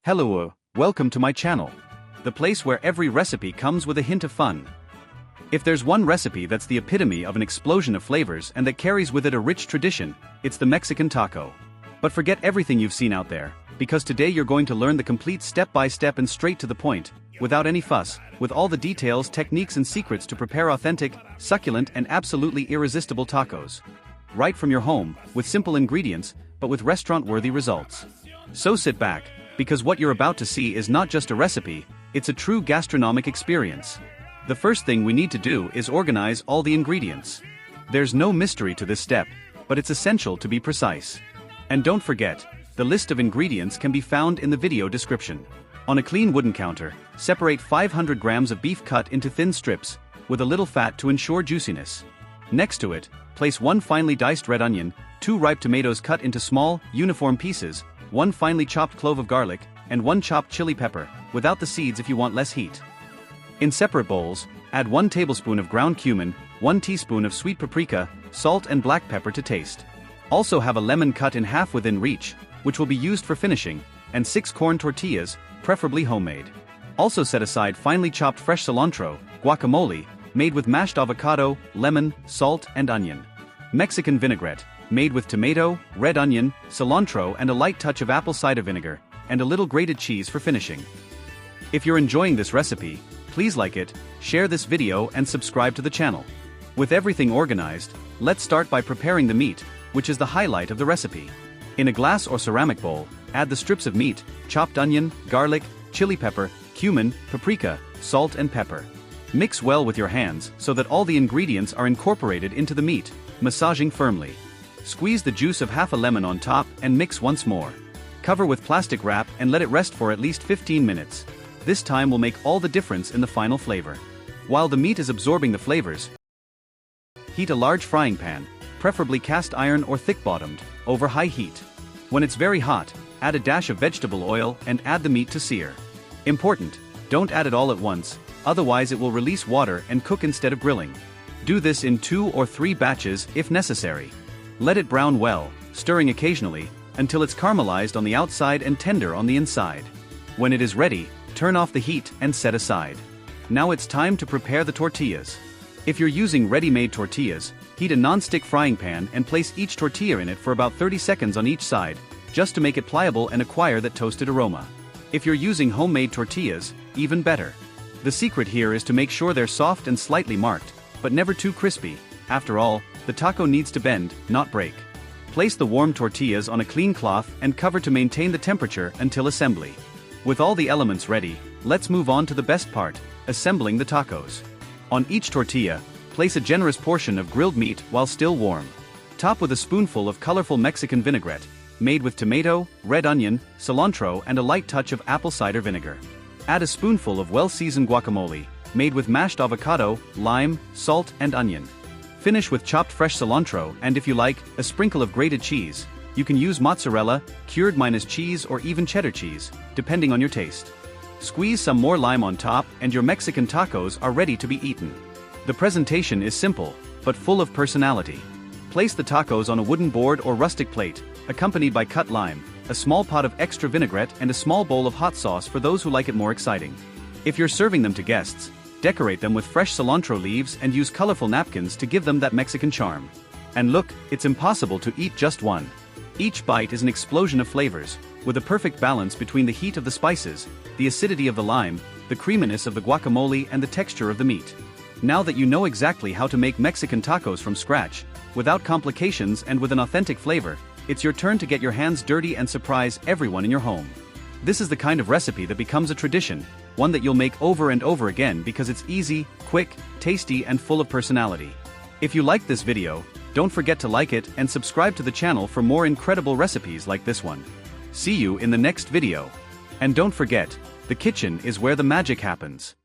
Hello, welcome to my channel. The place where every recipe comes with a hint of fun. If there's one recipe that's the epitome of an explosion of flavors and that carries with it a rich tradition, it's the Mexican taco. But forget everything you've seen out there, because today you're going to learn the complete step-by-step and straight to the point, without any fuss, with all the details, techniques and secrets to prepare authentic, succulent and absolutely irresistible tacos. Right from your home, with simple ingredients, but with restaurant-worthy results. So sit back, because what you're about to see is not just a recipe, it's a true gastronomic experience. The first thing we need to do is organize all the ingredients. There's no mystery to this step, but it's essential to be precise. And don't forget, the list of ingredients can be found in the video description. On a clean wooden counter, separate 500 grams of beef cut into thin strips, with a little fat to ensure juiciness. Next to it, place 1 finely diced red onion, 2 ripe tomatoes cut into small, uniform pieces, 1 finely chopped clove of garlic, and 1 chopped chili pepper, without the seeds if you want less heat. In separate bowls, add 1 tablespoon of ground cumin, 1 teaspoon of sweet paprika, salt and black pepper to taste. Also have a lemon cut in half within reach, which will be used for finishing, and 6 corn tortillas, preferably homemade. Also set aside finely chopped fresh cilantro, guacamole, made with mashed avocado, lemon, salt and onion. Mexican vinaigrette, made with tomato, red onion, cilantro and a light touch of apple cider vinegar, and a little grated cheese for finishing. If you're enjoying this recipe, please like it, share this video and subscribe to the channel. With everything organized, let's start by preparing the meat, which is the highlight of the recipe. In a glass or ceramic bowl, add the strips of meat, chopped onion, garlic, chili pepper, cumin, paprika, salt and pepper. Mix well with your hands so that all the ingredients are incorporated into the meat, massaging firmly. Squeeze the juice of half a lemon on top and mix once more. Cover with plastic wrap and let it rest for at least 15 minutes. This time will make all the difference in the final flavor. While the meat is absorbing the flavors, heat a large frying pan, preferably cast iron or thick-bottomed, over high heat. When it's very hot, add a dash of vegetable oil and add the meat to sear. Important, don't add it all at once, otherwise it will release water and cook instead of grilling. Do this in 2 or 3 batches if necessary. Let it brown well, stirring occasionally, until it's caramelized on the outside and tender on the inside. When it is ready, turn off the heat and set aside. Now it's time to prepare the tortillas. If you're using ready-made tortillas, heat a non-stick frying pan and place each tortilla in it for about 30 seconds on each side, just to make it pliable and acquire that toasted aroma. If you're using homemade tortillas, even better. The secret here is to make sure they're soft and slightly marked, but never too crispy. After all, the taco needs to bend, not break. Place the warm tortillas on a clean cloth and cover to maintain the temperature until assembly. With all the elements ready, let's move on to the best part, assembling the tacos. On each tortilla, place a generous portion of grilled meat while still warm. Top with a spoonful of colorful Mexican vinaigrette, made with tomato, red onion, cilantro and a light touch of apple cider vinegar. Add a spoonful of well-seasoned guacamole, made with mashed avocado, lime, salt and onion. Finish with chopped fresh cilantro and if you like, a sprinkle of grated cheese. You can use mozzarella, cured Minas cheese or even cheddar cheese, depending on your taste. Squeeze some more lime on top and your Mexican tacos are ready to be eaten. The presentation is simple, but full of personality. Place the tacos on a wooden board or rustic plate, accompanied by cut lime, a small pot of extra vinaigrette and a small bowl of hot sauce for those who like it more exciting. If you're serving them to guests, decorate them with fresh cilantro leaves and use colorful napkins to give them that Mexican charm. And look, it's impossible to eat just one. Each bite is an explosion of flavors, with a perfect balance between the heat of the spices, the acidity of the lime, the creaminess of the guacamole and the texture of the meat. Now that you know exactly how to make Mexican tacos from scratch, without complications and with an authentic flavor, it's your turn to get your hands dirty and surprise everyone in your home. This is the kind of recipe that becomes a tradition, one that you'll make over and over again because it's easy, quick, tasty and full of personality. If you liked this video, don't forget to like it and subscribe to the channel for more incredible recipes like this one. See you in the next video. And don't forget, the kitchen is where the magic happens.